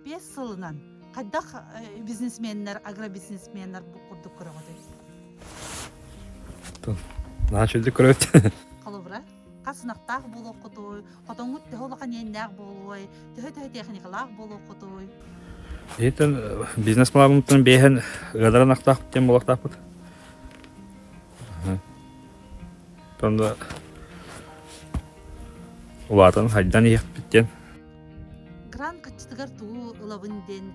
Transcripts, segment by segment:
5 сылынан кайдак бизнесменнер, агробизнесменнер бу курдук көрөгөдөй. Началды көрөт. Калыбыра касынактак болу окудуй, котоңут технология нендак болуй, төһө техникалак болу окудуй. Итен бизнес планымтын бейхен гадаран актаптен болактапыт. Тонда улатын хайдан ехпиттен. Гран качтыгар туу ылабынден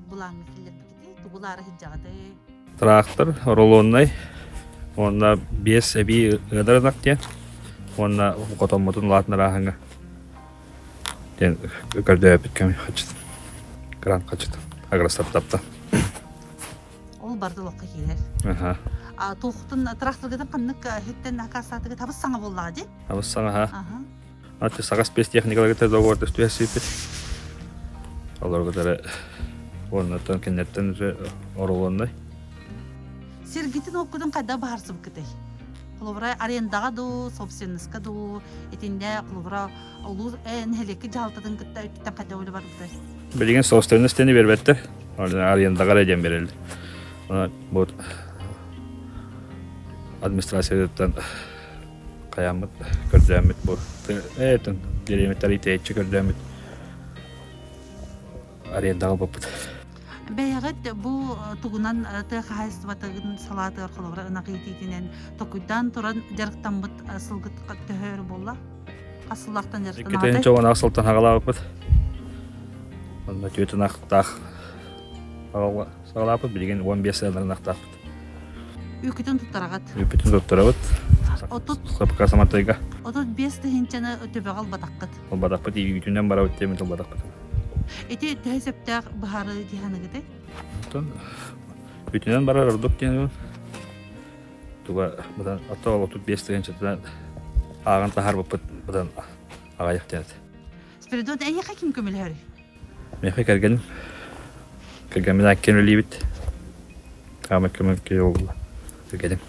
булаң килер бикити, тугулары хиджагады. Трактор рулоннай. Онна 5 эби гадаран актен. Онна котомутун латнараханга. Тен көрдөп кем хачт. Гран качт. Агростаптапта. Ол бардылыкка келер. Аха. Тоқтын трактордан каннык хеттен акасатыга табыс саңа боллага же. Абыссаңа ха. Аха. Аты сагас пес техникалар кетер договорды стуясыпет. Алар кадары оннан кеннеттен оролондай. Сергитин окудун кайда баарсып кетей. Кулубра арендага ду, собственностька ду, этинде кулубра улуу энхелеки жалтыдын кытта үттен кайда ойлы бар кетей. Билген собственностьтени бербеттер. Арендага реден берилди. Бу администрациядан каямыт көрдөмүт бу. Этин директори течи көрдөмүт. Арендага бопут. Бәягат бу тугунан хәйстәтәгән салаты кылыбра нагыйтинен токуйдан туран жарыктан бут сылгыт төһөр болла. Касыллактан жарыктан Кетен алды. чогон асылтан хагалабыт. Анда төтөн актак. Ага салапыт билген 15 жылдан актак. Үкүтөн туттарагат. Бүтүн докторабыт. Отут Сапка саматайга. 5 тыгынчаны өтөбөгал батаккат. Ол бадакпыт үйүнөн барабыт темит ол бадакпыт. Эти төһөсөптәк бахары диханыгыды. Тон бүтүнөн барар ордук тен. Туга будан атоо 35 тыгынчадан аган тахар бопут будан агаяк тен. Спиридон әйе ким көмөлөр. Мехе келген. Келген мен аккен үлибит. Камак көмөк келген.